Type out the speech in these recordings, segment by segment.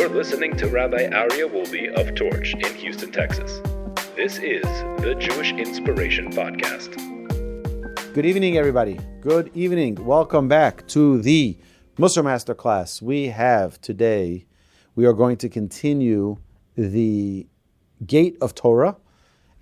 You're listening to Rabbi Aryeh Wolbe of Torch in Houston, Texas. This is the Jewish Inspiration Podcast. Good evening, everybody. Good evening. Welcome back to the Mussar Masterclass. We are going to continue the Gate of Torah,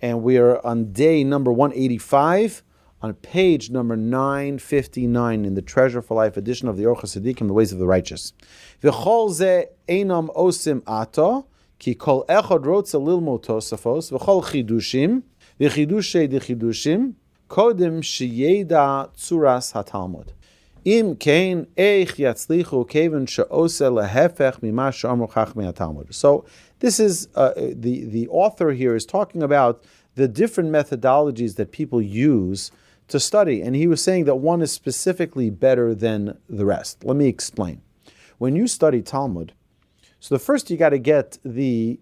and we are on day number 185 on page number 959 in the Treasure for Life edition of the Orchos, Tzaddikim, the Ways of the Righteous. V'chol ze einam osim ato, ki kol echad rotza lilmod tosafos, v'chol chidushim, v'chidushe dechidushim, kodem sheyeda tzuras haTalmud. Im kein eich yatzlichu keven she'ose lehefech mima she'amru chachmei haTalmud. So this is, the author here is talking about the different methodologies that people use to study. And he was saying that one is specifically better than the rest. Let me explain. When you study Talmud, so the first you got to get the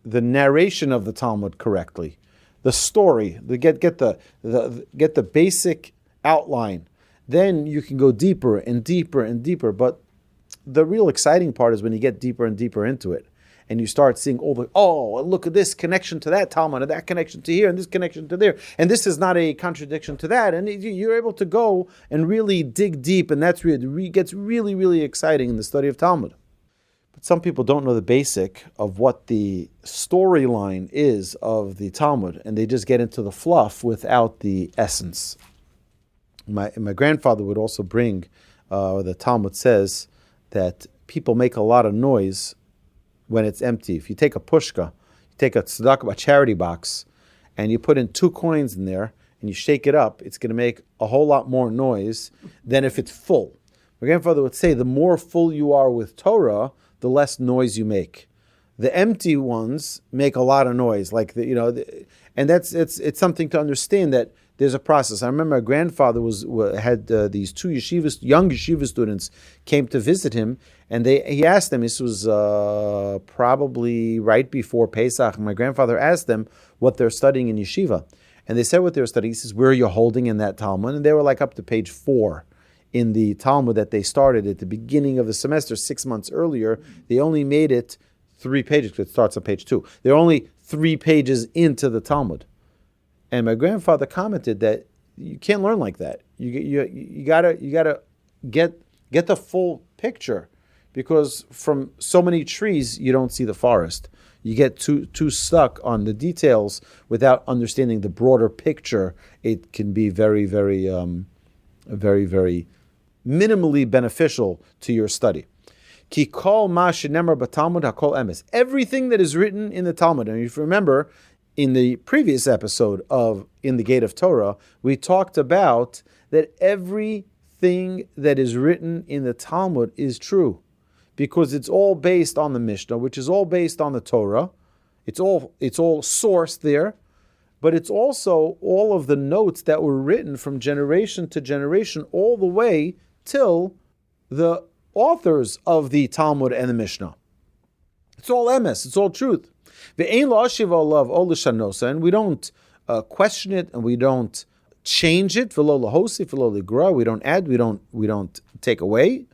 narration of the Talmud correctly, the story, get the basic outline. Then you can go deeper and deeper and deeper. But the real exciting part is when you get deeper and deeper into it, and you start seeing look at this connection to that Talmud, and that connection to here, and this connection to there, and this is not a contradiction to that, and you're able to go and really dig deep, and that's really gets really, really exciting in the study of Talmud. But some people don't know the basic of what the storyline is of the Talmud, and they just get into the fluff without the essence. My grandfather would also bring, the Talmud says that people make a lot of noise when it's empty. If you take a pushka, you take a tzedakah, a charity box, and you put in 2 coins in there, and you shake it up, it's going to make a whole lot more noise than if it's full. My grandfather would say, the more full you are with Torah, the less noise you make. The empty ones make a lot of noise, and it's something to understand that there's a process. I remember my grandfather had these 2 young yeshiva students came to visit him, and he asked them. This was probably right before Pesach. My grandfather asked them what they're studying in yeshiva, and they said what they were studying. He says, "Where are you holding in that Talmud?" And they were like up to page 4 in the Talmud that they started at the beginning of the semester 6 months earlier. They only made it 3 pages because it starts on page 2. They're only 3 pages into the Talmud. And my grandfather commented that you can't learn like that. You gotta get the full picture, because from so many trees you don't see the forest. You get too stuck on the details without understanding the broader picture. It can be very, very, very, very minimally beneficial to your study. Ki kol ma shenemar b'Talmud hakol emes. Everything that is written in the Talmud, and if you remember, in the previous episode of In the Gate of Torah, we talked about that everything that is written in the Talmud is true, because it's all based on the Mishnah, which is all based on the Torah. It's all sourced there, but it's also all of the notes that were written from generation to generation, all the way till the authors of the Talmud and the Mishnah. It's all emes, it's all truth. And we don't question it, and we don't change it. We don't add, we don't take away.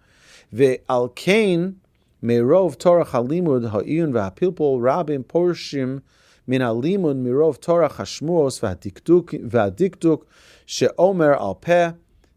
Ve'alkein merov Torah halimud ha'iyun ve'hapilpol rabim porshim min halimud merov Torah hashmuos ve'adiktuk she'omer al peh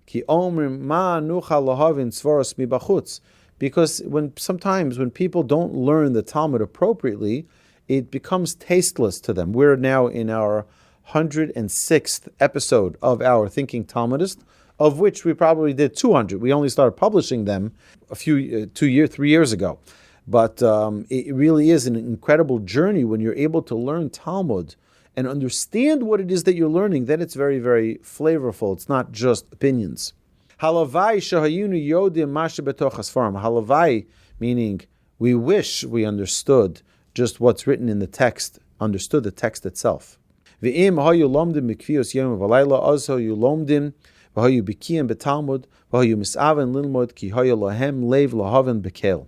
ki omrim ma nucha lahavin tzvoros mibachutz. Because sometimes when people don't learn the Talmud appropriately, it becomes tasteless to them. We're now in our 106th episode of our Thinking Talmudist, of which we probably did 200. We only started publishing them 3 years ago. But it really is an incredible journey when you're able to learn Talmud and understand what it is that you're learning. Then it's very, very flavorful. It's not just opinions. Halavai shahayunu yodim masha betoch hasfarim. Halavai, meaning we wish we understood just what's written in the text, understood the text itself. V'im hayu lomdim mikvios yom v'layla azho yu lomdim v'hayu bikiyim betalmud v'hayu misaven lilmod ki hayu lahem lev lahaven bikal.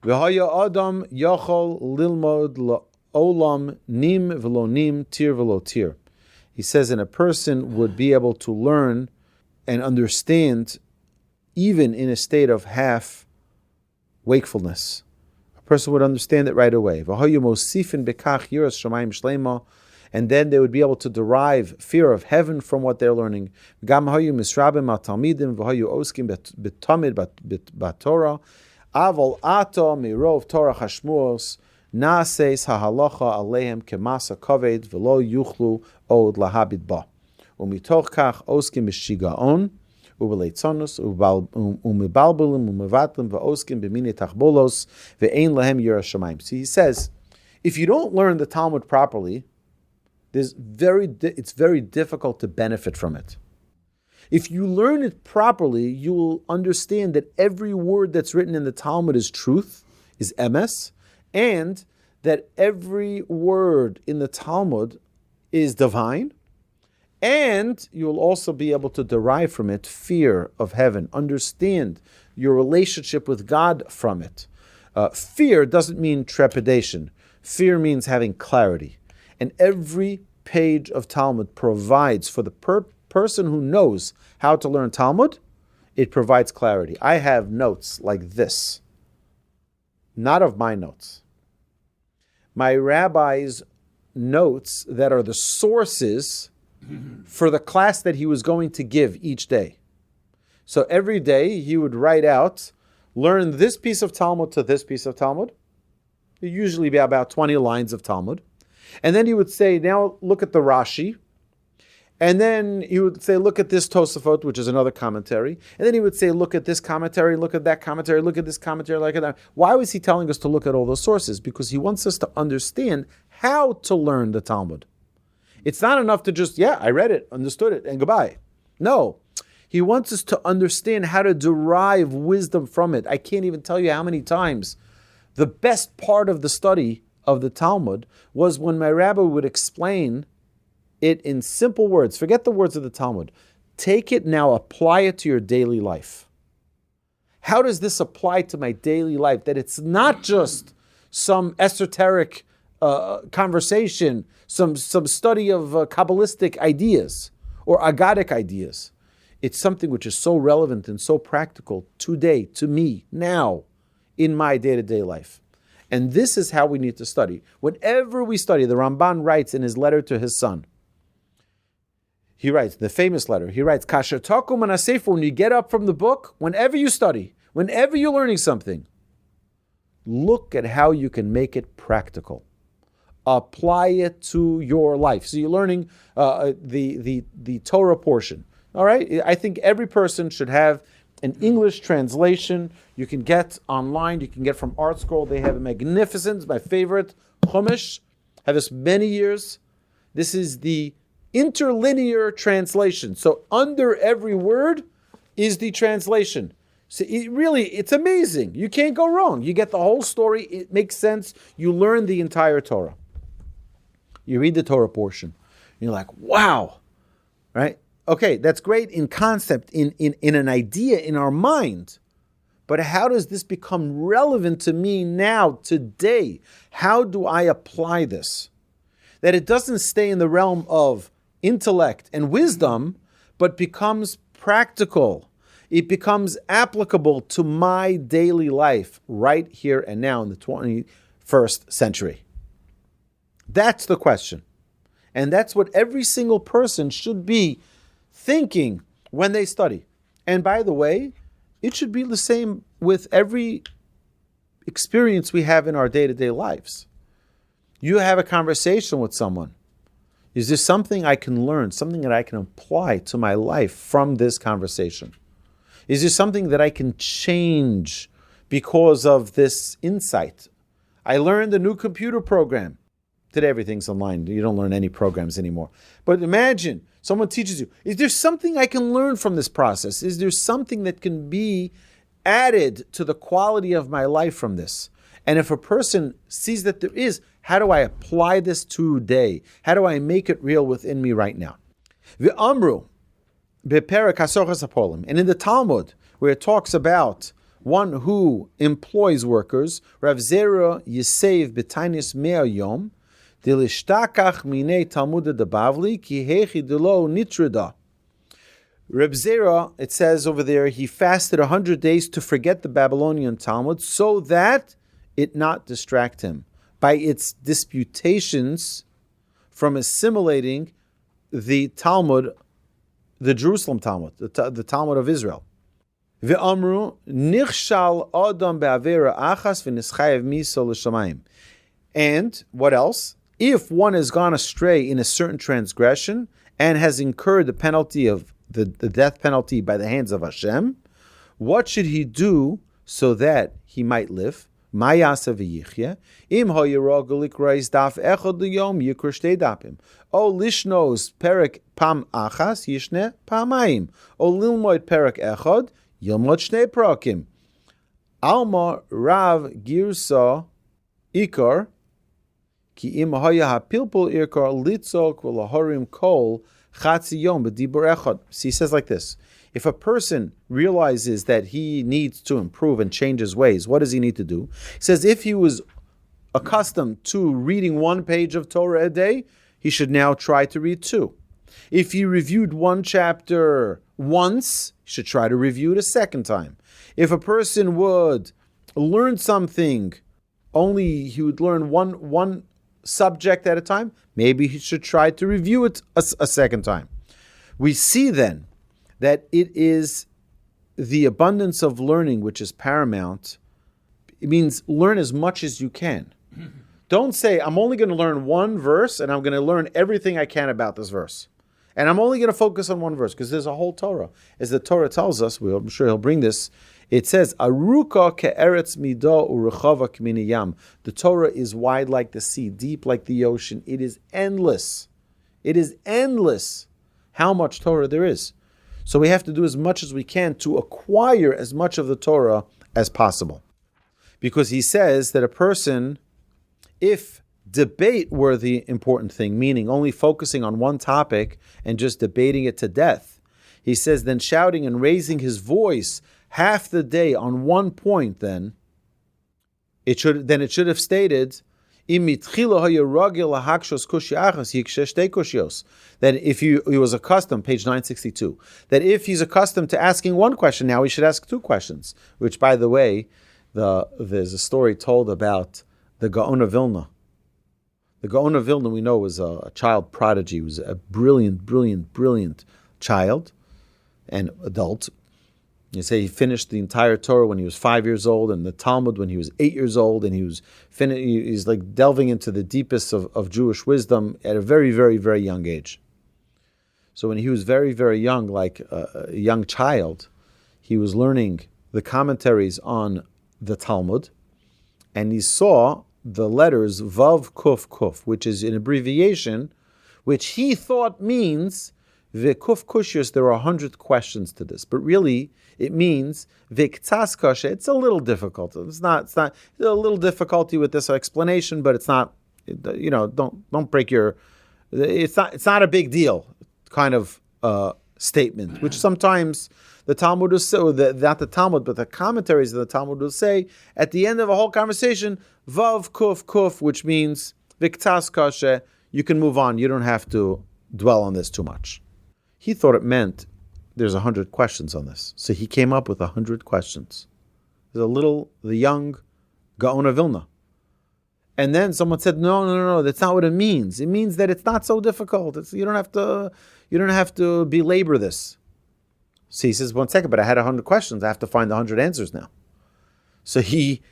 V'hayu adam yachol lilmod la'olam nim v'lo nim tir v'lo tir. He says, and a person would be able to learn and understand even in a state of half wakefulness. A person would understand it right away. And then they would be able to derive fear of heaven from what they're learning. Aval ato mirov Torah hashmuos naases hahalacha alehem kemasa kaved velo yuchlu od lahabit ba. Umitoch kach oskim b'shigaon ubeleitzonus umebalbelim umevatlim v'oskim b'mini tachbolos ve'ein lahem yira shamayim. So he says, if you don't learn the Talmud properly, it's very difficult to benefit from it. If you learn it properly, you will understand that every word that's written in the Talmud is truth, is emes, and that every word in the Talmud is divine, and you will also be able to derive from it fear of heaven, understand your relationship with God from it. Fear doesn't mean trepidation. Fear means having clarity. And every page of Talmud provides for the person who knows how to learn Talmud, it provides clarity. I have notes like this, not of my notes. My rabbi's notes that are the sources for the class that he was going to give each day. So every day he would write out, learn this piece of Talmud to this piece of Talmud. It'd usually be about 20 lines of Talmud. And then he would say, now look at the Rashi. And then he would say, look at this Tosafot, which is another commentary. And then he would say, look at this commentary, look at that commentary, look at this commentary, look at that. Why was he telling us to look at all those sources? Because he wants us to understand how to learn the Talmud. It's not enough to just, I read it, understood it, and goodbye. No. He wants us to understand how to derive wisdom from it. I can't even tell you how many times the best part of the study of the Talmud was when my rabbi would explain it in simple words. Forget the words of the Talmud. Take it now, apply it to your daily life. How does this apply to my daily life? That it's not just some esoteric conversation, some study of Kabbalistic ideas or Agadic ideas. It's something which is so relevant and so practical today, to me, now, in my day-to-day life. And this is how we need to study. Whenever we study, the Ramban writes in his letter to his son, he writes, the famous letter, he writes, Kasher takum anasefer, when you get up from the book, whenever you study, whenever you're learning something, look at how you can make it practical. Apply it to your life. So you're learning the Torah portion. All right? I think every person should have an English translation. You can get online, you can get from Art Scroll. They have a magnificent, my favorite, Chumash. Have this many years. This is the interlinear translation. So under every word is the translation. So it's amazing. You can't go wrong. You get the whole story. It makes sense. You learn the entire Torah. You read the Torah portion. You're like, wow. Right? Okay, that's great in concept, in an idea, in our mind. But how does this become relevant to me now, today? How do I apply this? That it doesn't stay in the realm of intellect and wisdom, but becomes practical. It becomes applicable to my daily life right here and now in the 21st century. That's the question. And that's what every single person should be thinking when they study. And by the way, it should be the same with every experience we have in our day-to-day lives. You have a conversation with someone. Is there something I can learn, something that I can apply to my life from this conversation? Is there something that I can change because of this insight? I learned a new computer program. Today everything's online. You don't learn any programs anymore. But imagine someone teaches you, is there something I can learn from this process? Is there something that can be added to the quality of my life from this? And if a person sees that there is, how do I apply this today? How do I make it real within me right now? V'amru beperek hasochas hapolim. And in the Talmud, where it talks about one who employs workers, Rav Zera Yisev b'tainis mea yom, Dilishtakach minei Talmud de Bavli ki hechi delo nitrida. Reb Zera, it says over there, he fasted 100 days to forget the Babylonian Talmud so that it not distract him by its disputations from assimilating the Talmud, the Jerusalem Talmud, the Talmud of Israel. Ve'amru nichshal adam be'avera achas v'nischayev miso l'shamayim. And what else? If one has gone astray in a certain transgression and has incurred the penalty of the death penalty by the hands of Hashem, what should he do so that he might live? Ma'yasa v'yichya im ha'yiragul ikrais daf echad l'yom yikra shtei dapim o lishnos perek pam achas yishne pamayim o lilmoid perek echad yilmod shnei parakim alma rav girsa ikar ki im ha'ya ha'pilpul ikar litzok v'lahorim kol chatzi yom b'dibur echad. So he says like this: if a person realizes that he needs to improve and change his ways, what does he need to do? He says if he was accustomed to reading 1 page of Torah a day, he should now try to read 2. If he reviewed 1 chapter once, he should try to review it a second time. If a person would learn something, only he would learn one subject at a time, maybe he should try to review it a second time. We see then that it is the abundance of learning which is paramount. It means learn as much as you can. Don't say, I'm only going to learn 1 verse and I'm going to learn everything I can about this verse. And I'm only going to focus on 1 verse because there's a whole Torah. As the Torah tells us, I'm sure he'll bring this, it says, Aruka ke'eretz midah urechava k'mini yam. The Torah is wide like the sea, deep like the ocean. It is endless. It is endless how much Torah there is. So we have to do as much as we can to acquire as much of the Torah as possible. Because he says that a person, if debate were the important thing, meaning only focusing on one topic and just debating it to death, he says then shouting and raising his voice half the day on 1 point, then it should have stated that if he was accustomed, page 962, that if he's accustomed to asking 1 question, now he should ask 2 questions. Which, by the way, there's a story told about the Gaon of Vilna. The Gaon of Vilna, we know, was a child prodigy. He was a brilliant child and adult. You say he finished the entire Torah when he was 5 years old, and the Talmud when he was 8 years old, and he's like delving into the deepest of Jewish wisdom at a very, very, very young age. So when he was very, very young, like a young child, he was learning the commentaries on the Talmud, and he saw the letters Vav Kuf Kuf, which is an abbreviation, which he thought means V'kuf Kushios. There are 100 questions to this, but really it means V'ktas Kasha. It's a little difficult. It's not. There's a little difficulty with this explanation, but it's not. Don't break your. It's not a big deal. Kind of statement, which sometimes the Talmud will say, not the Talmud, but the commentaries of the Talmud will say at the end of a whole conversation, Vav Kuf Kuf, which means V'ktas Kasha. You can move on. You don't have to dwell on this too much. He thought it meant there's 100 questions on this. So he came up with 100 questions. The young Gaon of Vilna. And then someone said, no, that's not what it means. It means that it's not so difficult. You don't have to belabor this. So he says, 1 second, but I had 100 questions. I have to find 100 answers now. So he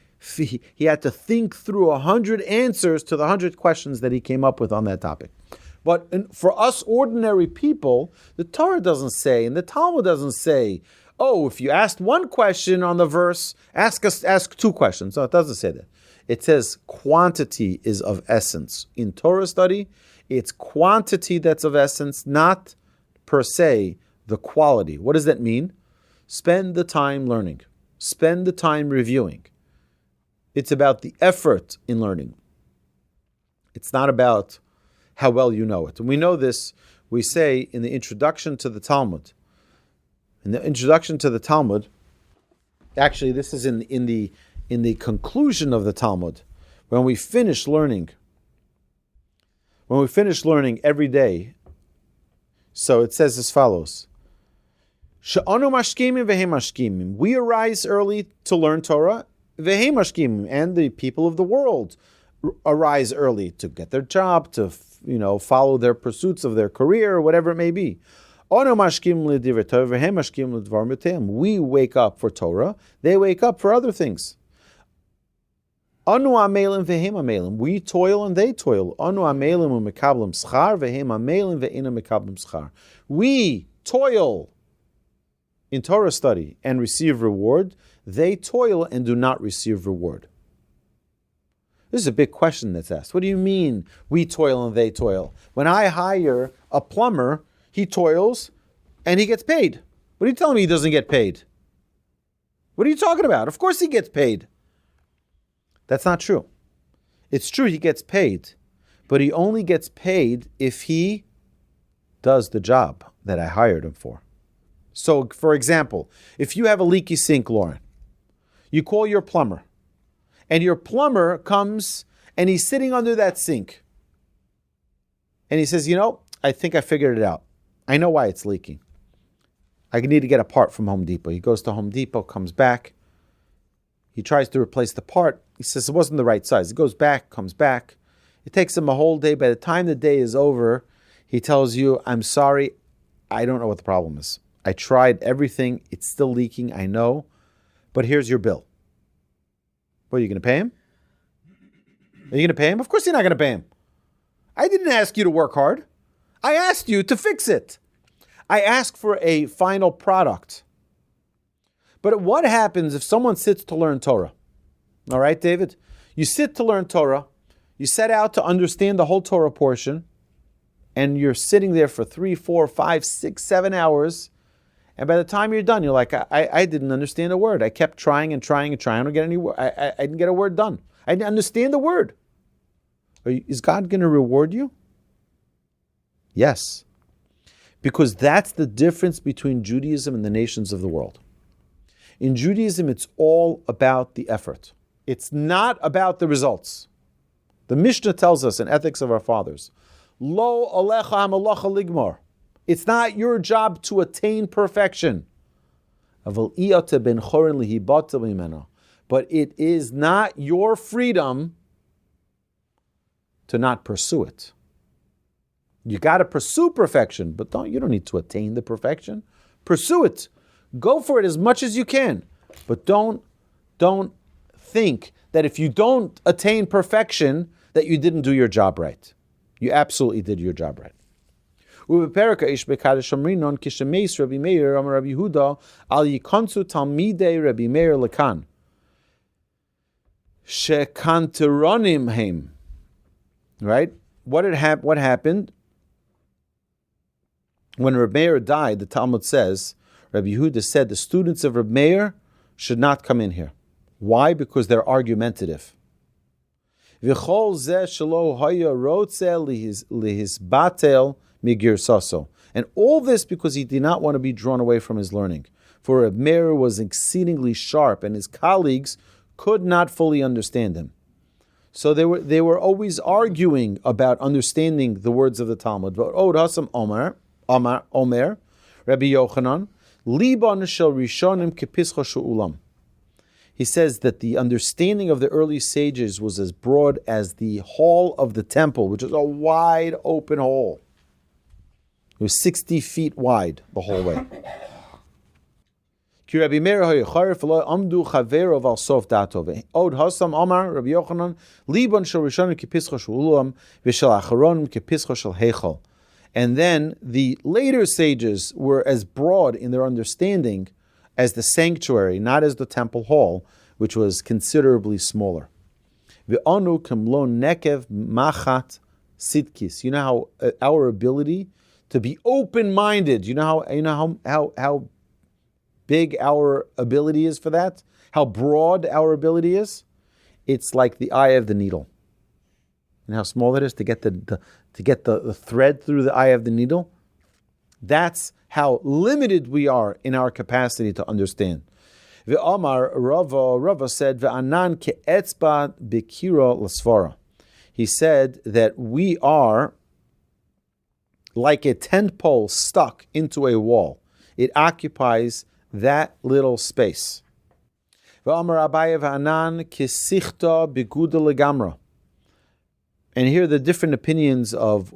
had to think through 100 answers to the 100 questions that he came up with on that topic. But for us ordinary people, the Torah doesn't say, and the Talmud doesn't say, if you asked 1 question on the verse, ask 2 questions. No, it doesn't say that. It says quantity is of essence. In Torah study, it's quantity that's of essence, not per se the quality. What does that mean? Spend the time learning. Spend the time reviewing. It's about the effort in learning. It's not about how well you know it. And we know this, we say in the introduction to the Talmud. In the introduction to the Talmud, actually this is in the conclusion of the Talmud, when we finish learning every day. So it says as follows: She'anu mashkimim vehem mashkimim. We arise early to learn Torah, vehem mashkimim, and the people of the world arise early to get their job, to follow their pursuits of their career, or whatever it may be. We wake up for Torah, they wake up for other things. We toil and they toil. We toil in Torah study and receive reward. They toil and do not receive reward. This is a big question that's asked. What do you mean we toil and they toil? When I hire a plumber, he toils and he gets paid. What are you telling me he doesn't get paid? What are you talking about? Of course he gets paid. That's not true. It's true he gets paid, but he only gets paid if he does the job that I hired him for. So, for example, if you have a leaky sink, Lauren, you call your plumber, and your plumber comes and he's sitting under that sink. And he says, I think I figured it out. I know why it's leaking. I need to get a part from Home Depot. He goes to Home Depot, comes back. He tries to replace the part. He says it wasn't the right size. He goes back, comes back. It takes him a whole day. By the time the day is over, he tells you, I'm sorry, I don't know what the problem is. I tried everything. It's still leaking, I know. But here's your bill. What, are you going to pay him? Are you going to pay him? Of course you're not going to pay him. I didn't ask you to work hard. I asked you to fix it. I asked for a final product. But what happens if someone sits to learn Torah? All right, David? You sit to learn Torah. You set out to understand the whole Torah portion. And you're sitting there for 3, 4, 5, 6, 7 hours. And by the time you're done, you're like, I didn't understand a word. I kept trying and trying and trying. I don't get any word. I didn't get a word done. I didn't understand the word. Is God going to reward you? Yes. Because that's the difference between Judaism and the nations of the world. In Judaism, it's all about the effort. It's not about the results. The Mishnah tells us in Ethics of Our Fathers, Lo alecha hamalacha ligmor. It's not your job to attain perfection. But it is not your freedom to not pursue it. You got to pursue perfection, but you don't need to attain the perfection. Pursue it. Go for it as much as you can. But don't think that if you don't attain perfection, that you didn't do your job right. You absolutely did your job right. Rabbi Meir Amar Rabbi Yehuda al yikonsu talmidei Rabbi Meir lekan shekanteronim heim. Right? What happened when Rabbi Meir died? The Talmud says, Rabbi Yehuda said the students of Rabbi Meir should not come in here. Why? Because they're argumentative. V'chol zeh shelo haya rotze lihisbatel migir saso. And all this because he did not want to be drawn away from his learning. For Rabbi Meir was exceedingly sharp, and his colleagues could not fully understand him. So they were always arguing about understanding the words of the Talmud. Od hasam Omer, Rabbi Yochanan, liban shel rishonim kepischa she'ulam. He says that the understanding of the early sages was as broad as the hall of the temple, which is a wide open hall. It was 60 feet wide the whole way. Rabbi Meir amdu chaverov al sof datov. Od hasam Amar Rabbi Yochanan liban shel rishonim kepischa she'ulam v'shel acharonim kepischa shel heichal. And then the later sages were as broad in their understanding as the sanctuary, not as the temple hall, which was considerably smaller. V'anu kamlo nekev machat sitkis. You know how our ability to be open-minded. You know how big our ability is for that? How broad our ability is? It's like the eye of the needle. And how small it is to get the thread through the eye of the needle? That's how limited we are in our capacity to understand. Ve'amar Rava said, Ve'anan ke'etzba b'kira l'svara. He said that we are like a tent pole stuck into a wall. It occupies that little space. And here are the different opinions of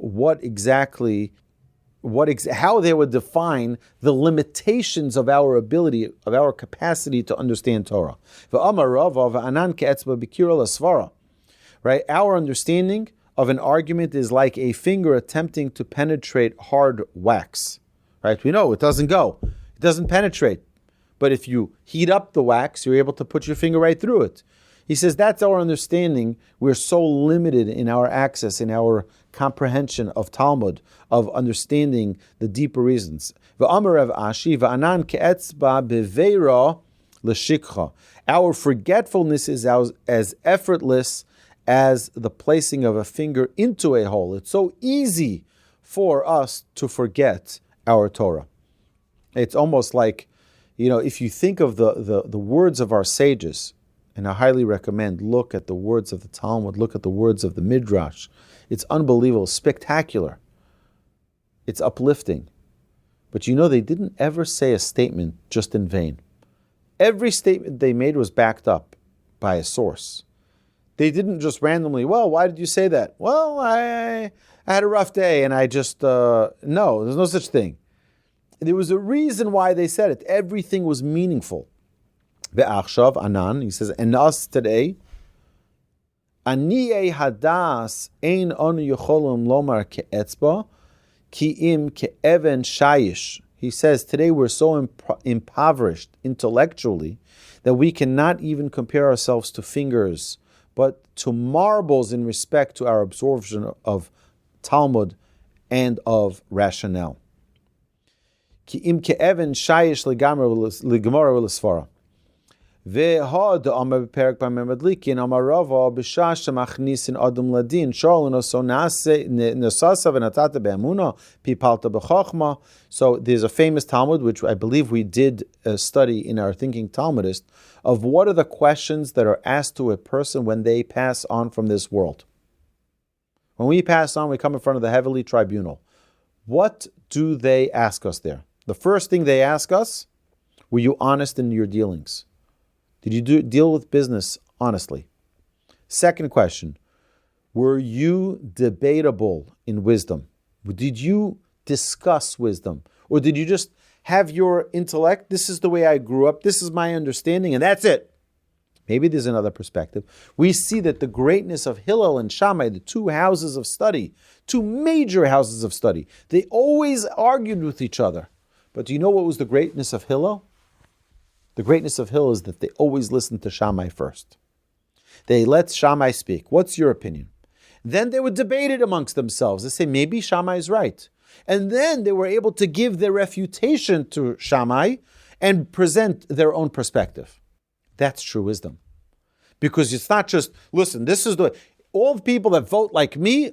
how they would define the limitations of our ability, of our capacity to understand Torah. Right? Our understanding of an argument is like a finger attempting to penetrate hard wax. Right? We know it doesn't go. It doesn't penetrate. But if you heat up the wax, you're able to put your finger right through it. He says that's our understanding. We're so limited in our access, in our comprehension of Talmud, of understanding the deeper reasons. Our forgetfulness is as effortless as the placing of a finger into a hole. It's so easy for us to forget our Torah. It's almost like, if you think of the words of our sages, and I highly recommend, look at the words of the Talmud, look at the words of the Midrash. It's unbelievable, spectacular. It's uplifting. But they didn't ever say a statement just in vain. Every statement they made was backed up by a source. They didn't just randomly, why did you say that? Well, I had a rough day and I just, no, there's no such thing. There was a reason why they said it. Everything was meaningful. Ve'achshav anan, he says, and us today, aniyei hadas ein onu yocholim lomar ke'etzba, ki im ke'even shayish. He says, today we're so impoverished intellectually that we cannot even compare ourselves to fingers, but to marbles in respect to our absorption of Talmud and of rationale. Ki im ke'even shayish l'gemara v'l'svara. Ve'ha de'amar b'perek b'memedlikin amar Rava b'shah shemachnisin adam ladin shalon so nasasa v'natata be'amuna pipalta b'chachma. So there's a famous Talmud, which I believe we did study in our Thinking Talmudist, of what are the questions that are asked to a person when they pass on from this world. When we pass on, we come in front of the heavenly tribunal. What do they ask us there? The first thing they ask us, were you honest in your dealings? Did you deal with business honestly? Second question, were you debatable in wisdom? Did you discuss wisdom? Or did you just have your intellect? This is the way I grew up. This is my understanding, and that's it. Maybe there's another perspective. We see that the greatness of Hillel and Shammai, the two houses of study, two major houses of study, they always argued with each other. But do you know what was the greatness of Hillel? The greatness of Hillel is that they always listened to Shammai first. They let Shammai speak. What's your opinion? Then they would debate it amongst themselves. They say, maybe Shammai is right. And then they were able to give their refutation to Shammai and present their own perspective. That's true wisdom. Because it's not just, listen, this is the... all the people that vote like me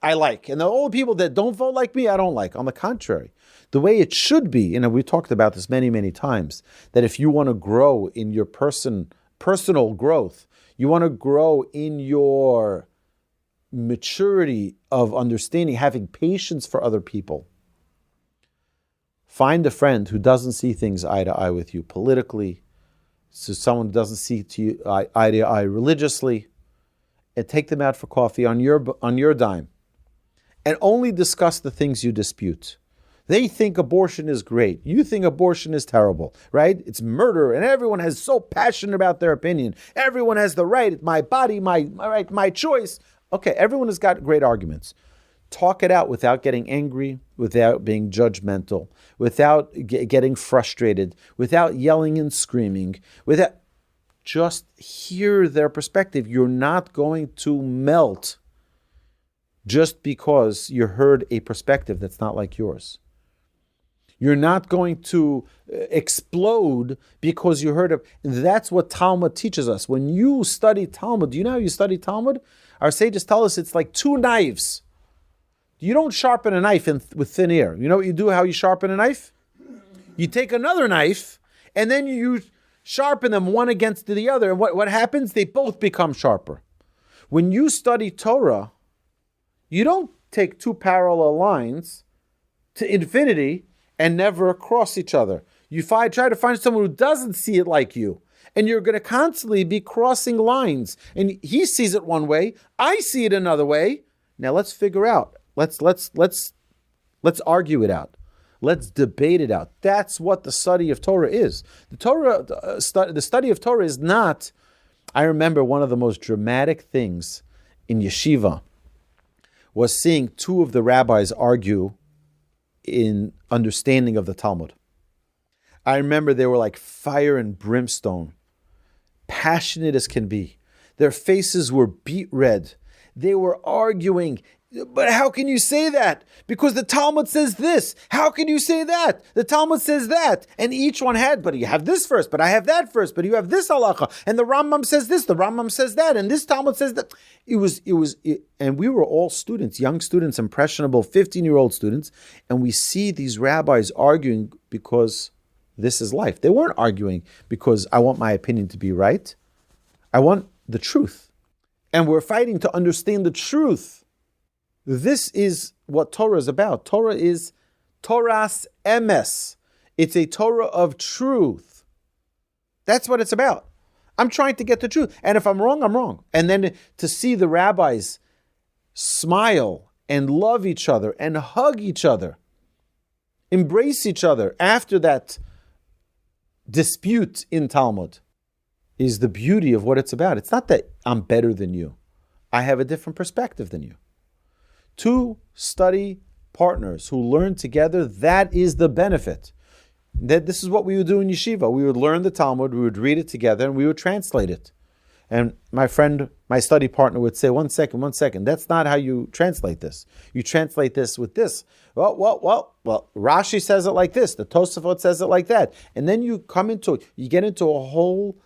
I like. And all the people that don't vote like me, I don't like. On the contrary, the way it should be, we talked about this many, many times, that if you want to grow in your personal growth, you want to grow in your maturity of understanding, having patience for other people. Find a friend who doesn't see things eye to eye with you politically, so someone who doesn't see eye to eye religiously, and take them out for coffee on your dime, and only discuss the things you dispute. They think abortion is great. You think abortion is terrible, right? It's murder, and everyone is so passionate about their opinion. Everyone has the right. My body, my right, my choice. Okay, everyone has got great arguments. Talk it out without getting angry, without being judgmental, without getting frustrated, without yelling and screaming, without... Just hear their perspective. You're not going to melt just because you heard a perspective that's not like yours. You're not going to explode because you heard it. That's what Talmud teaches us. When you study Talmud, do you know how you study Talmud? Our sages tell us it's like two knives. You don't sharpen a knife with thin air. You know what you do, how you sharpen a knife? You take another knife and then you sharpen them one against the other. And what happens? They both become sharper. When you study Torah, you don't take two parallel lines to infinity and never cross each other. You try to find someone who doesn't see it like you, and you're going to constantly be crossing lines. And he sees it one way, I see it another way. Now let's figure out. Let's argue it out. Let's debate it out. That's what the study of Torah is. The study of Torah is not. I remember one of the most dramatic things in yeshiva was seeing two of the rabbis argue in understanding of the Talmud. I remember they were like fire and brimstone, passionate as can be. Their faces were beet red. They were arguing. But how can you say that? Because the Talmud says this. How can you say that? The Talmud says that. And each one had, but you have this first, but I have that first, but you have this halacha. And the Rambam says this, the Rambam says that, and this Talmud says that. And we were all students, young students, impressionable, 15-year-old students, and we see these rabbis arguing because this is life. They weren't arguing because I want my opinion to be right. I want the truth. And we're fighting to understand the truth. This is what Torah is about. Torah is Torah's emes. It's a Torah of truth. That's what it's about. I'm trying to get the truth. And if I'm wrong, I'm wrong. And then to see the rabbis smile and love each other and hug each other, embrace each other after that dispute in Talmud is the beauty of what it's about. It's not that I'm better than you. I have a different perspective than you. Two study partners who learn together, that is the benefit. This is what we would do in yeshiva. We would learn the Talmud, we would read it together, and we would translate it. And my friend, my study partner would say, one second, that's not how you translate this. You translate this with this. Well, Rashi says it like this, the Tosafot says it like that. And then you get into a whole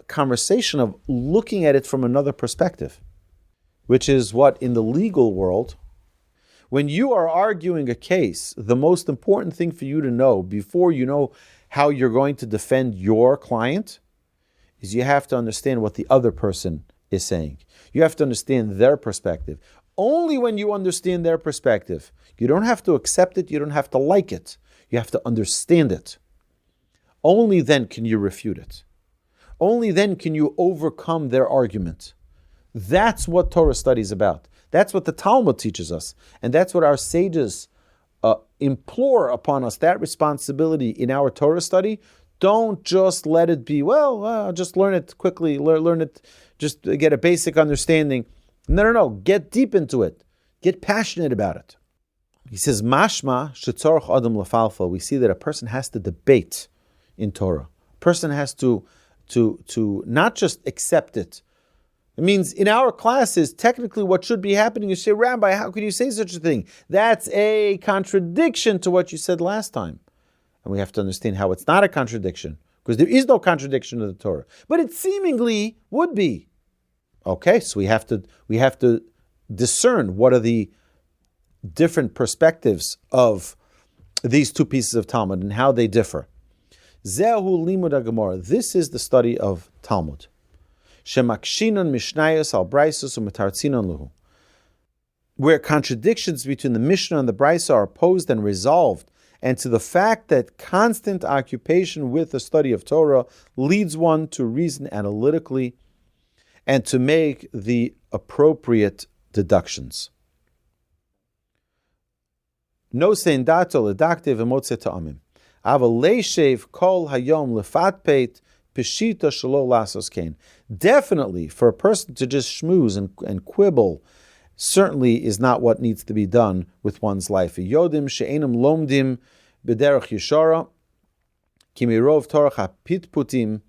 conversation of looking at it from another perspective, which is what in the legal world, when you are arguing a case, the most important thing for you to know before you know how you're going to defend your client is you have to understand what the other person is saying. You have to understand their perspective. Only when you understand their perspective, you don't have to accept it, you don't have to like it, you have to understand it. Only then can you refute it. Only then can you overcome their argument. That's what Torah study is about. That's what the Talmud teaches us. And that's what our sages implore upon us, that responsibility in our Torah study. Don't just let it be, just learn it quickly, learn it, just get a basic understanding. No. Get deep into it. Get passionate about it. He says, Mashma shetzorach adam lefalfel. We see that a person has to debate in Torah. A person has to not just accept it. It means in our classes, technically what should be happening is say, Rabbi, how could you say such a thing? That's a contradiction to what you said last time. And we have to understand how it's not a contradiction, because there is no contradiction to the Torah. But it seemingly would be. Okay, so we have to discern what are the different perspectives of these two pieces of Talmud and how they differ. Zehu limud haGemara. This is the study of Talmud. Shemakshinon mishnayos al braisos u'metartzinon luhu. Where contradictions between the Mishnah and the Brisa are opposed and resolved, and to the fact that constant occupation with the study of Torah leads one to reason analytically and to make the appropriate deductions. No sein dato ledakte v'motze ta'amim. Ava leishev kol hayom lefatpeit peshita shelo lasos kain. Definitely, for a person to just schmooze and quibble, certainly is not what needs to be done with one's life. Yodim she'enam lomdim b'derech yeshara kimirov torah hapitputim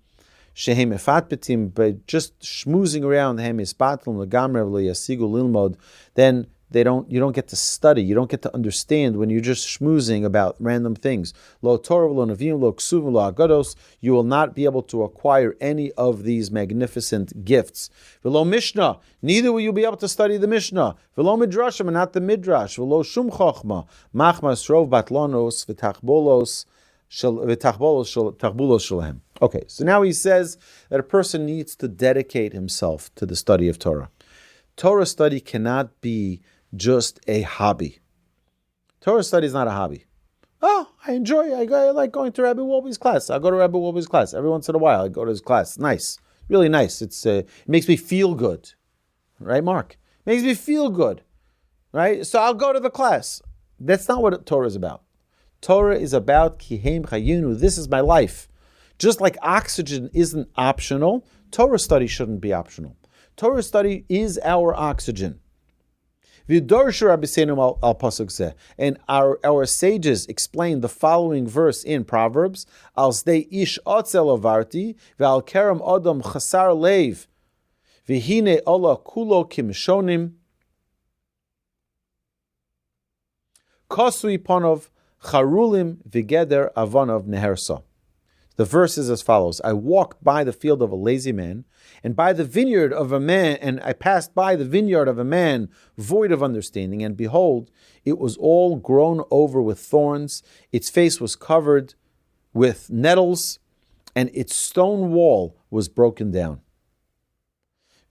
shehem efatpetim. By just schmoozing around hem ispatlum legamrev leyasigu lilmod, then you don't get to study, you don't get to understand when you're just schmoozing about random things. Lo Torah, lo Nevi'im, lo Ksuvim, lo Agados, you will not be able to acquire any of these magnificent gifts. V'lo Mishnah, neither will you be able to study the Mishnah. V'lo Midrashim, and not the Midrash. V'lo Shum Chochma, machmas rov batlonos v'tachbolos shalahem. Okay, so now he says that a person needs to dedicate himself to the study of Torah. Torah study cannot be just a hobby. Torah study is not a hobby. Oh, I like going to Rabbi Wolbe's class. I go to Rabbi Wolbe's class every once in a while. I go to his class. Nice, really nice. It makes me feel good, right, Mark? Makes me feel good, right? So I'll go to the class. That's not what Torah is about. Torah is about kihem chayinu. This is my life. Just like oxygen isn't optional, Torah study shouldn't be optional. Torah study is our oxygen. And our sages explain the following verse in Proverbs: Al sdei ish otzel avarti, ve'al kerem odom chasar leiv, v'hine ola kulo kimshonim, kosui ponov charulim v'geder avonov nehersa. The verse is as follows: I walked by the field of a lazy man, and by the vineyard of a man, and I passed by the vineyard of a man void of understanding, and behold, it was all grown over with thorns, its face was covered with nettles, and its stone wall was broken down.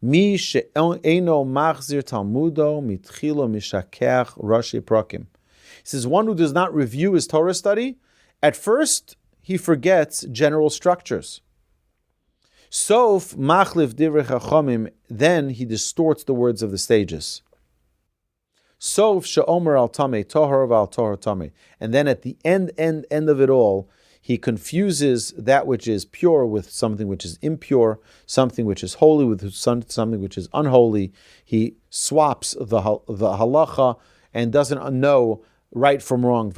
Mi she'eno machzir talmudo mitchilo mishakeach rashi prakim. He says, one who does not review his Torah study, at first he forgets general structures. Sof machlif divrei chachamim, then he distorts the words of the sages. Sof she'omer al tamei tohar v'al tohar tamei, and then at the end of it all, he confuses that which is pure with something which is impure, something which is holy with something which is unholy. He swaps the halacha and doesn't know right from wrong.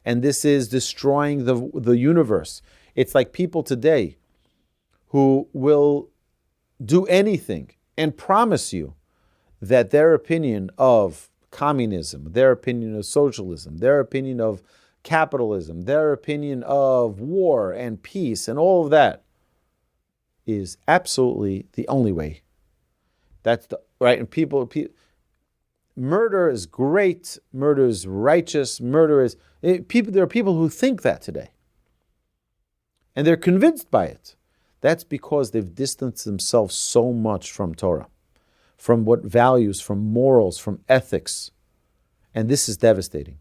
And this is destroying the universe. It's like people today who will do anything and promise you that their opinion of communism, their opinion of socialism, their opinion of capitalism, their opinion of war and peace and all of that is absolutely the only way. That's the right. And people murder is great. Murder is righteous. There are people who think that today, and they're convinced by it. That's because they've distanced themselves so much from Torah, from what values, from morals, from ethics, and this is devastating.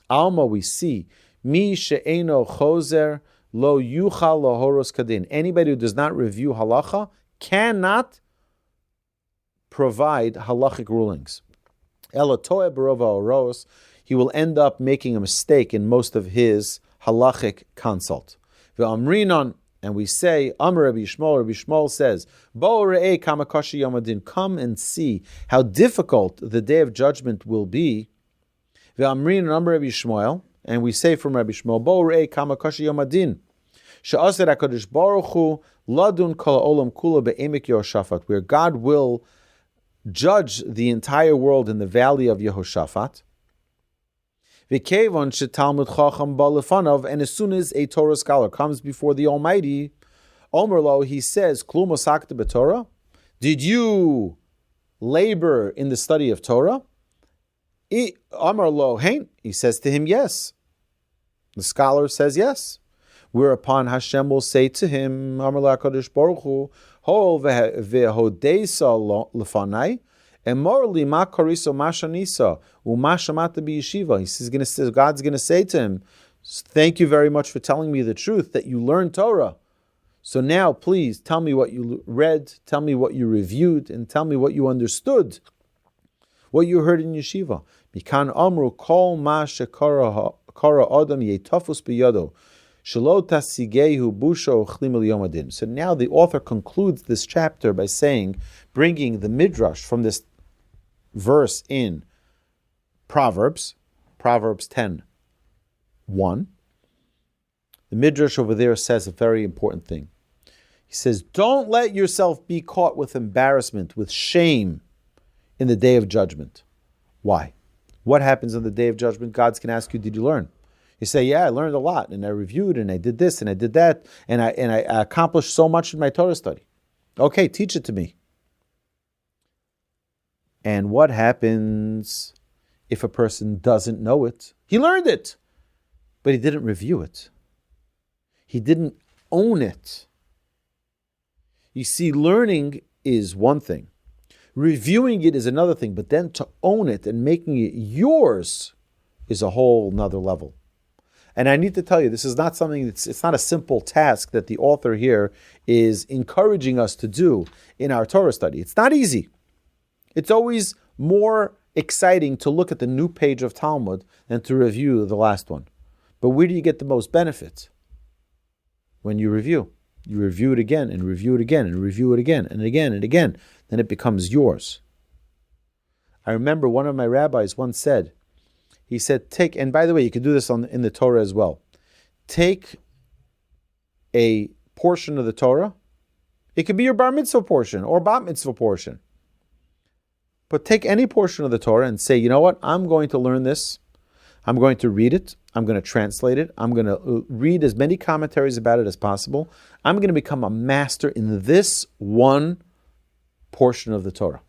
Alma, we see mi she'eno chozer lo yuchal lahoros kadin. Anybody who does not review halacha cannot provide halachic rulings. Elotoe barova oros, he will end up making a mistake in most of his halachic consult. Ve'amrinon, and we say, Amar Rabbi Shmuel says, Bo re'eh kama kashi yom hadin, come and see how difficult the day of judgment will be. Ve'amrinon Amar Rabbi Shmuel, and we say from Rabbi Shmuel, Bo re'eh kama kashi yom hadin, she'aser HaKadosh Baruch Hu ladun kol olam kula be'emek Yehoshaphat, where God will judge the entire world in the valley of Yehoshaphat. V'kevon she'talmud chacham ba'lefanov, and as soon as a Torah scholar comes before the Almighty, Omer lo, he says, Klum osakta b'Torah? Did you labor in the study of Torah? Omer lo hein, he says to him, yes. The scholar says yes. Whereupon Hashem will say to him, Amar LaKadosh Baruch Hu, Ho ve'hodeisa lefanai, emorli ma koriso mashanisa umashamata biyeshiva. He says, God's going to say to him, thank you very much for telling me the truth that you learned Torah. So now, please tell me what you read, tell me what you reviewed, and tell me what you understood, what you heard in yeshiva. Mikan amru kol ma shekara adam yetafus biyado. So now the author concludes this chapter by saying, bringing the midrash from this verse in Proverbs 10:1. The midrash over there says a very important thing. He says, don't let yourself be caught with embarrassment, with shame in the day of judgment. Why? What happens on the day of judgment? God can ask you, did you learn? You say, yeah, I learned a lot, and I reviewed, and I did this, and I did that, and I accomplished so much in my Torah study. Okay, teach it to me. And what happens if a person doesn't know it? He learned it, but he didn't review it. He didn't own it. You see, learning is one thing. Reviewing it is another thing, but then to own it and making it yours is a whole nother level. And I need to tell you, this is not something it's not a simple task that the author here is encouraging us to do in our Torah study. It's not easy. It's always more exciting to look at the new page of Talmud than to review the last one. But where do you get the most benefit? When you review. You review it again and review it again and review it again and again and again. Then it becomes yours. I remember one of my rabbis once said, he said, and by the way, you can do this in the Torah as well. Take a portion of the Torah. It could be your bar mitzvah portion or bat mitzvah portion. But take any portion of the Torah and say, you know what? I'm going to learn this. I'm going to read it. I'm going to translate it. I'm going to read as many commentaries about it as possible. I'm going to become a master in this one portion of the Torah.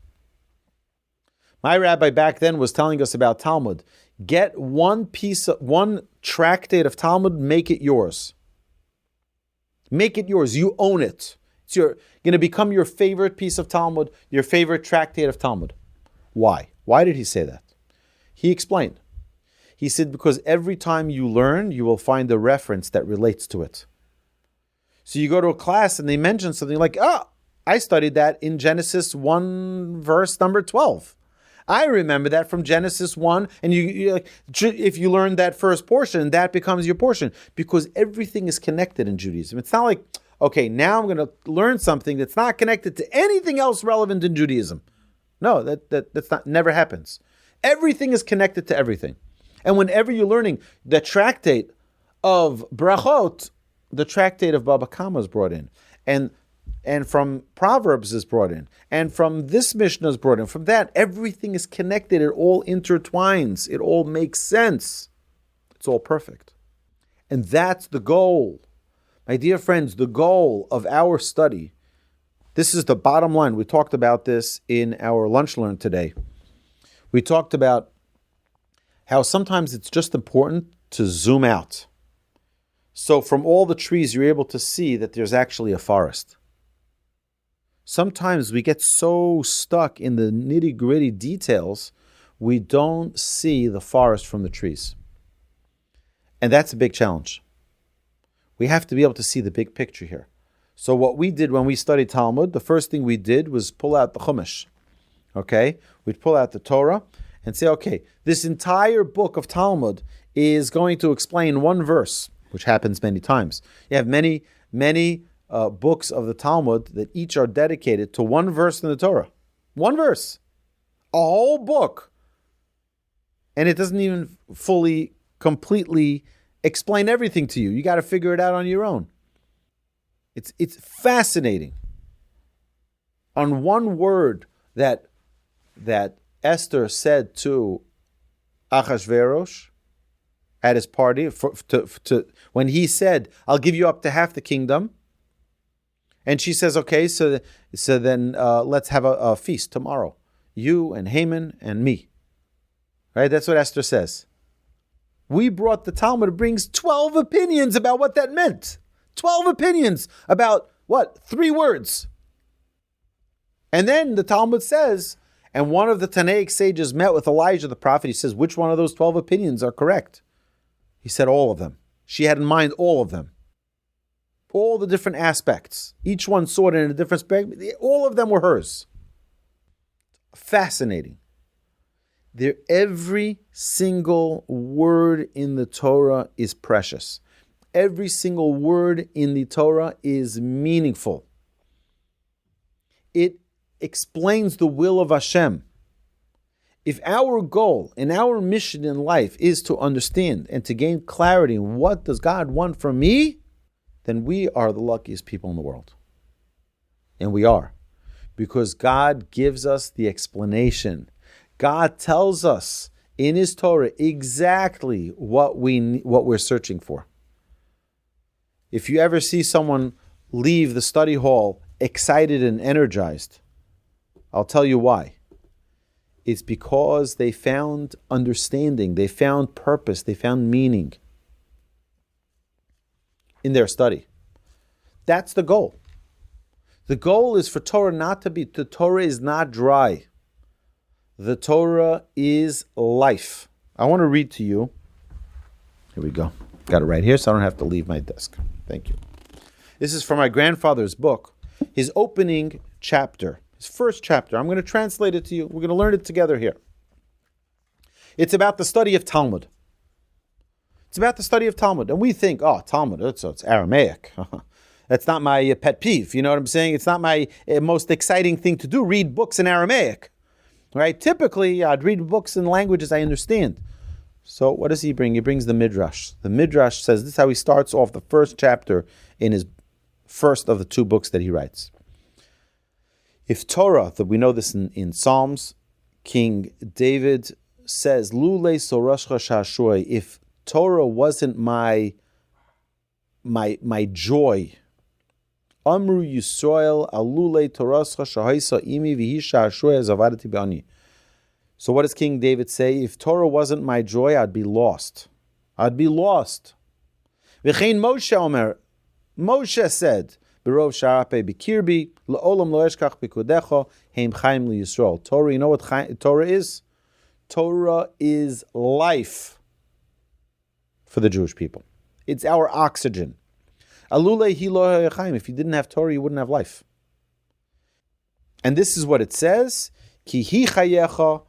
My rabbi back then was telling us about Talmud. Get one tractate of Talmud, make it yours. Make it yours. You own it. It's going to become your favorite piece of Talmud, your favorite tractate of Talmud. Why? Why did he say that? He explained. He said, because every time you learn, you will find a reference that relates to it. So you go to a class and they mention something like, I studied that in Genesis 1, verse number 12. I remember that from Genesis 1, and if you learn that first portion, that becomes your portion, because everything is connected in Judaism. It's not like, okay, now I'm going to learn something that's not connected to anything else relevant in Judaism. No, that's never happens. Everything is connected to everything. And whenever you're learning the tractate of Brachot, the tractate of Baba Kama is brought in, and from Proverbs is brought in, and from this Mishnah is brought in. From that, everything is connected. It all intertwines. It all makes sense. It's all perfect. And that's the goal. My dear friends, the goal of our study, this is the bottom line. We talked about this in our lunch learn today. We talked about how sometimes it's just important to zoom out. So from all the trees, you're able to see that there's actually a forest. Sometimes we get so stuck in the nitty-gritty details, we don't see the forest from the trees. And that's a big challenge. We have to be able to see the big picture here. So what we did when we studied Talmud, the first thing we did was pull out the Chumash. Okay? We'd pull out the Torah and say, okay, this entire book of Talmud is going to explain one verse, which happens many times. You have many books of the Talmud that each are dedicated to one verse in the Torah. One verse. A whole book. And it doesn't even fully, completely explain everything to you. You got to figure it out on your own. It's fascinating. On one word that Esther said to Achashverosh at his party, when he said, I'll give you up to half the kingdom. And she says, okay, so then let's have a feast tomorrow. You and Haman and me. Right? That's what Esther says. We brought the Talmud. It brings 12 opinions about what that meant. 12 opinions about what? 3 words. And then the Talmud says, and one of the Tanaic sages met with Elijah the prophet. He says, which one of those 12 opinions are correct? He said all of them. She had in mind all of them. All the different aspects. Each one saw it in a different aspect. All of them were hers. Fascinating. Every single word in the Torah is precious. Every single word in the Torah is meaningful. It explains the will of Hashem. If our goal and our mission in life is to understand and to gain clarity in what does God want from me, then we are the luckiest people in the world. And we are. Because God gives us the explanation. God tells us in His Torah exactly what we're searching for. If you ever see someone leave the study hall excited and energized, I'll tell you why. It's because they found understanding, they found purpose, they found meaning in their study. That's the goal. The goal is for Torah the Torah is not dry. The Torah is life. I want to read to you. Here we go. Got it right here, so I don't have to leave my desk. Thank you. This is from my grandfather's book, his opening chapter, his first chapter. I'm going to translate it to you. We're going to learn it together here. It's about the study of Talmud. It's about the study of Talmud. And we think, oh, Talmud, it's Aramaic. That's not my pet peeve. You know what I'm saying? It's not my most exciting thing to do, read books in Aramaic. Right? Typically, I'd read books in languages I understand. So what does he bring? He brings the Midrash. The Midrash says, this is how he starts off the first chapter in his first of the two books that he writes. If Torah, that we know this in Psalms, King David says, Lule sorashcha shashoy, if Torah wasn't my joy, Amru Yisrael alule torascha shahaisa imi v'hi shashoy zavadati b'ani. So what does King David say? If Torah wasn't my joy, I'd be lost. I'd be lost. V'chein Moshe Omer, Moshe said, B'rov sharape b'kirbi, l'olam lo eshkach b'kudecha, heim chaim liYisrael. Torah, you know what Torah is? Torah is life for the Jewish people. It's our oxygen. Alule hi lo chaim. If you didn't have Torah, you wouldn't have life. And this is what it says, Ki hi chayecha.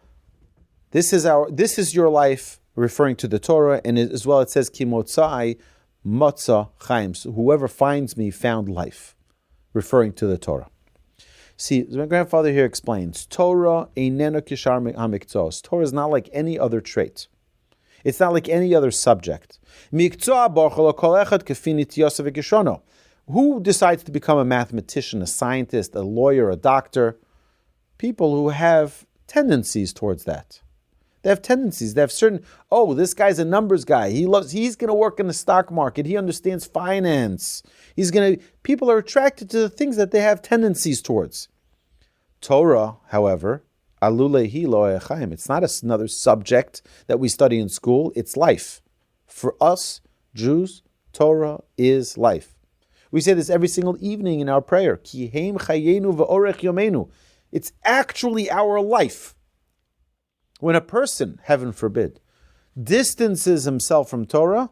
This is your life, referring to the Torah, and as well it says, Ki motzai Matzah Chaim. So whoever finds me found life, referring to the Torah. See, my grandfather here explains, Torah einena kishar hamiktzos. Torah is not like any other trait. It's not like any other subject. Miktzah borchol kol echad kefini tiyosav v'kishono. Who decides to become a mathematician, a scientist, a lawyer, a doctor? People who have tendencies towards that. They have tendencies. They have certain, this guy's a numbers guy. He's going to work in the stock market. He understands finance. People are attracted to the things that they have tendencies towards. Torah, however, alulehi lo echaim. It's not another subject that we study in school. It's life. For us, Jews, Torah is life. We say this every single evening in our prayer. Ki heim chayenu v'orech yomenu. It's actually our life. When a person, heaven forbid, distances himself from Torah,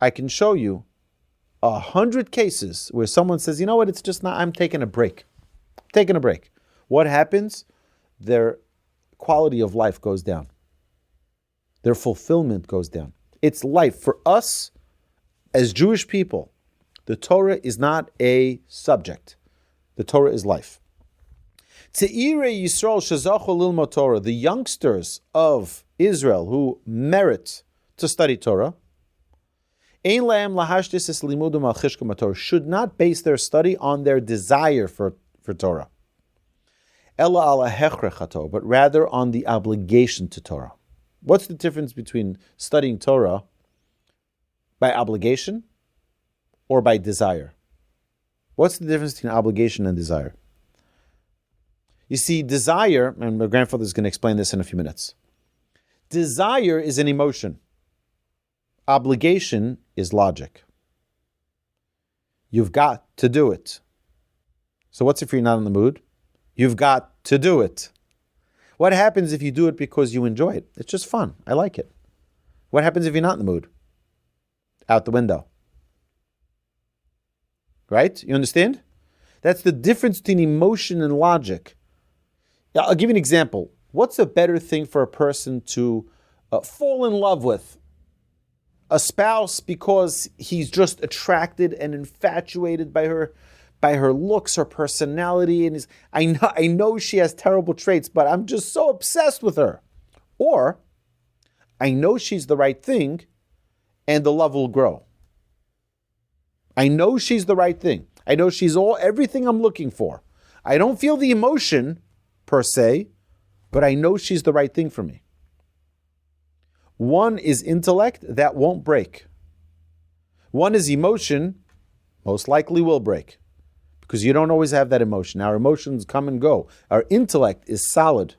I can show you 100 cases where someone says, you know what, it's just not, I'm taking a break. Taking a break. What happens? Their quality of life goes down. Their fulfillment goes down. It's life. For us, as Jewish people, the Torah is not a subject. The Torah is life. Tzeirei Yisrael shezachu lilmod Torah, the youngsters of Israel who merit to study Torah, ein lahem lahashtis es limudum al chishkom Torah, should not base their study on their desire for Torah, ella ala hechrech Torah, but rather on the obligation to Torah. What's the difference between studying Torah by obligation or by desire? What's the difference between obligation and desire? You see, desire, and my grandfather is going to explain this in a few minutes. Desire is an emotion. Obligation is logic. You've got to do it. So what's if you're not in the mood? You've got to do it. What happens if you do it because you enjoy it? It's just fun. I like it. What happens if you're not in the mood? Out the window. Right? You understand? That's the difference between emotion and logic. Now, I'll give you an example. What's a better thing for a person to fall in love with? A spouse because he's just attracted and infatuated by her looks, her personality, and I know she has terrible traits, but I'm just so obsessed with her. Or I know she's the right thing, and the love will grow. I know she's the right thing. I know she's everything I'm looking for. I don't feel the emotion per se, but I know she's the right thing for me. One is intellect, that won't break. One is emotion, most likely will break. Because you don't always have that emotion. Our emotions come and go. Our intellect is solid.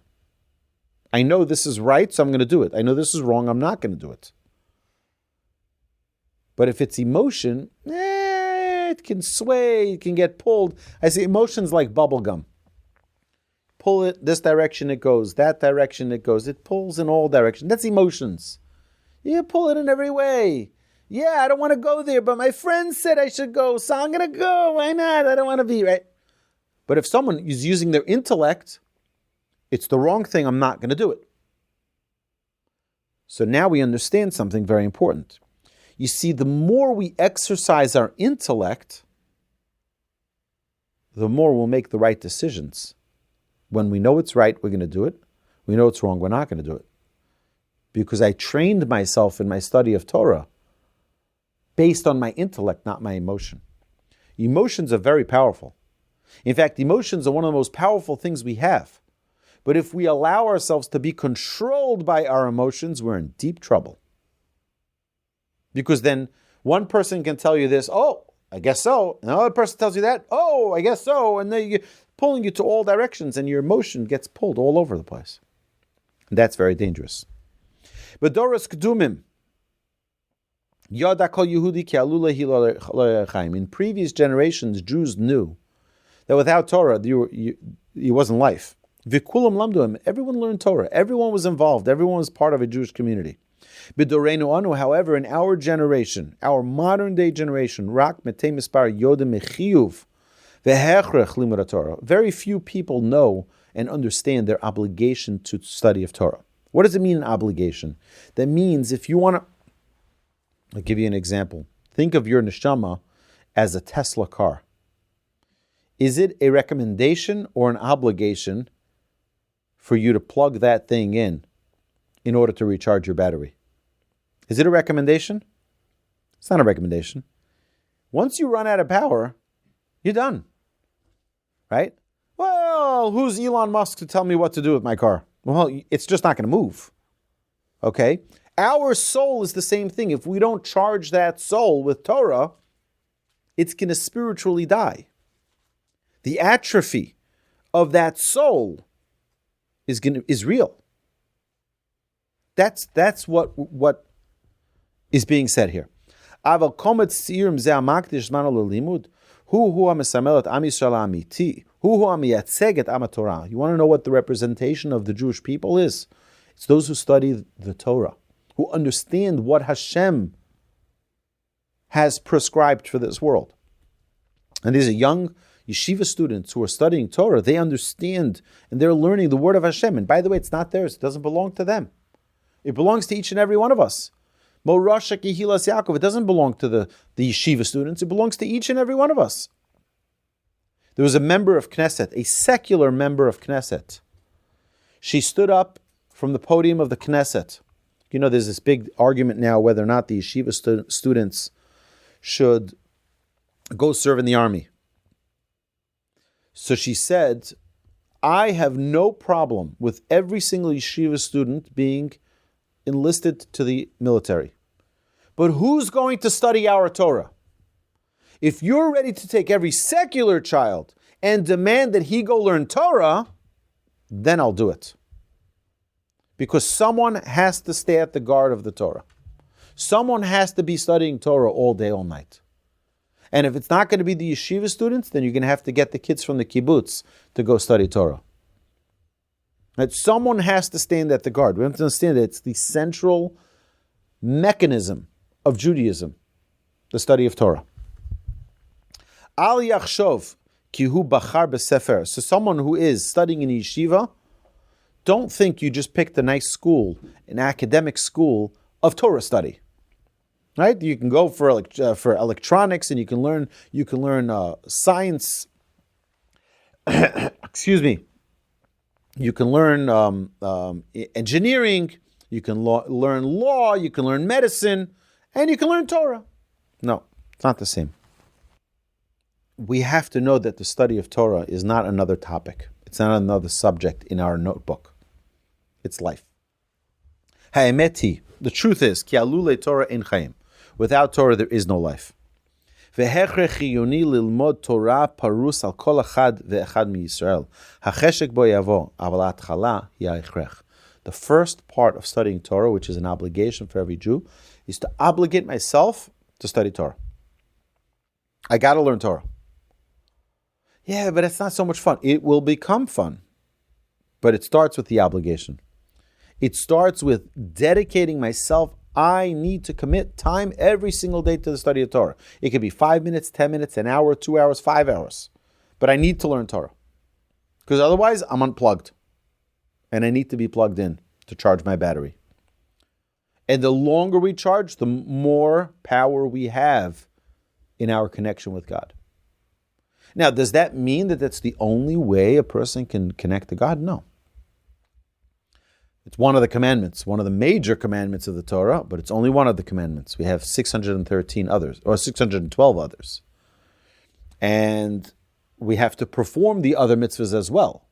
I know this is right, so I'm going to do it. I know this is wrong, I'm not going to do it. But if it's emotion, it can sway, it can get pulled. I say emotions like bubble gum. pull it this direction, it goes. That direction, it goes. It pulls in all directions. That's emotions. You pull it in every way. Yeah, I don't want to go there, but my friend said I should go, so I'm going to go. Why not? I don't want to be, right? But if someone is using their intellect, it's the wrong thing, I'm not going to do it. So now we understand something very important. You see, the more we exercise our intellect, the more we'll make the right decisions. When we know it's right, we're going to do it. We know it's wrong, we're not going to do it. Because I trained myself in my study of Torah based on my intellect, not my emotion. Emotions are very powerful. In fact, emotions are one of the most powerful things we have. But if we allow ourselves to be controlled by our emotions, we're in deep trouble. Because then one person can tell you this, oh, I guess so. And another person tells you that, oh, I guess so. And then you're pulling you to all directions and your emotion gets pulled all over the place. And that's very dangerous. But Doros Kedumim, Yada Kol Yehudi Ki Alula Hi Chaim. In previous generations, Jews knew that without Torah, it wasn't life. Vikulam Lamduim, everyone learned Torah. Everyone was involved. Everyone was part of a Jewish community. B'Doreinu Anu, however, in our generation, our modern day generation, Rak Metei Mispar Yodim Mechiyuv Vehechrech Limud Torah. Very few people know and understand their obligation to study of Torah. What does it mean, an obligation? That means if you want to, I'll give you an example. Think of your neshama as a Tesla car. Is it a recommendation or an obligation for you to plug that thing in order to recharge your battery? Is it a recommendation? It's not a recommendation. Once you run out of power, you're done. Right? Well, who's Elon Musk to tell me what to do with my car? Well, it's just not going to move. Okay? Our soul is the same thing. If we don't charge that soul with Torah, it's going to spiritually die. The atrophy of that soul is real. That's what is being said here. You want to know what the representation of the Jewish people is? It's those who study the Torah, who understand what Hashem has prescribed for this world. And these are young yeshiva students who are studying Torah. They understand and they're learning the word of Hashem. And by the way, it's not theirs. It doesn't belong to them. It belongs to each and every one of us. Mo Rasha Kehilas Yaakov. It doesn't belong to the yeshiva students. It belongs to each and every one of us. There was a member of Knesset, a secular member of Knesset. She stood up from the podium of the Knesset. You know, there's this big argument now whether or not the yeshiva students should go serve in the army. So she said, I have no problem with every single yeshiva student being enlisted to the military. But who's going to study our Torah? If you're ready to take every secular child and demand that he go learn Torah, then I'll do it. Because someone has to stay at the guard of the Torah. Someone has to be studying Torah all day, all night. And if it's not going to be the yeshiva students, then you're going to have to get the kids from the kibbutz to go study Torah. That someone has to stand at the guard. We have to understand that it's the central mechanism of Judaism, the study of Torah. Al yachshov ki hu bachar b'sefer. So someone who is studying in yeshiva, don't think you just picked a nice school, an academic school of Torah study. Right? You can go for electronics, and you can learn science. Excuse me. You can learn engineering. You can learn law. You can learn medicine, and you can learn Torah. No, it's not the same. We have to know that the study of Torah is not another topic. It's not another subject in our notebook. It's life. Ha'emeti. The truth is, ki alule Torah in chayim. Without Torah, there is no life. Lilmod Torah parus al kol echad ve'echad miYisrael. Hacheshek bo yavo, aval hatchala hi ha'ichrech. The first part of studying Torah, which is an obligation for every Jew, is to obligate myself to study Torah. I got to learn Torah. Yeah, but it's not so much fun. It will become fun. But it starts with the obligation. It starts with dedicating myself. I need to commit time every single day to the study of Torah. It could be 5 minutes, 10 minutes, an hour, 2 hours, 5 hours. But I need to learn Torah. Because otherwise, I'm unplugged. And I need to be plugged in to charge my battery. And the longer we charge, the more power we have in our connection with God. Now, does that mean that that's the only way a person can connect to God? No. It's one of the commandments, one of the major commandments of the Torah, but it's only one of the commandments. We have 613 others, or 612 others. And we have to perform the other mitzvahs as well.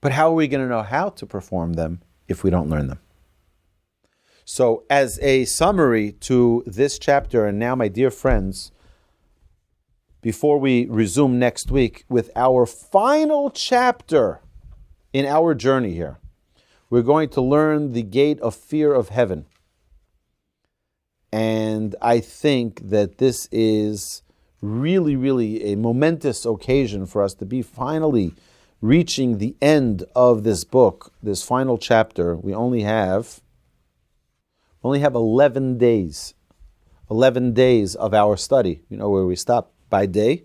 But how are we going to know how to perform them if we don't learn them? So as a summary to this chapter, and now my dear friends, before we resume next week with our final chapter in our journey here, we're going to learn the gate of fear of heaven. And I think that this is really, really a momentous occasion for us to be finally reaching the end of this book, this final chapter. We only have 11 days. 11 days of our study, where we stop by day.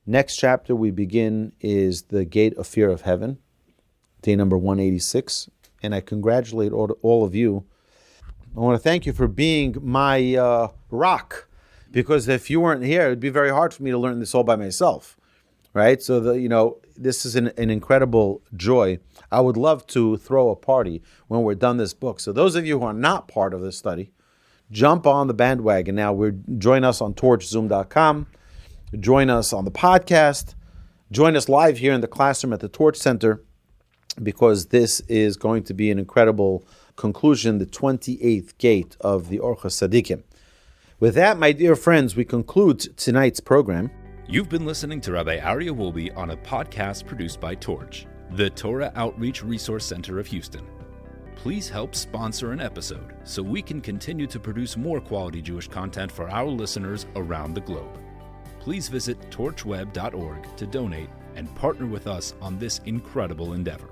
Next chapter we begin is the Gate of Fear of Heaven, day number 186. And I congratulate all of you. I want to thank you for being my rock, because if you weren't here, it would be very hard for me to learn this all by myself, right? So, this is an incredible joy. I would love to throw a party when we're done this book. So those of you who are not part of this study, jump on the bandwagon now. Join us on torchzoom.com. Join us on the podcast. Join us live here in the classroom at the Torch Center, because this is going to be an incredible conclusion, the 28th gate of the Orchos Tzaddikim. With that, my dear friends, we conclude tonight's program. You've been listening to Rabbi Aryeh Wolbe on a podcast produced by Torch, the Torah Outreach Resource Center of Houston. Please help sponsor an episode so we can continue to produce more quality Jewish content for our listeners around the globe. Please visit torchweb.org to donate and partner with us on this incredible endeavor.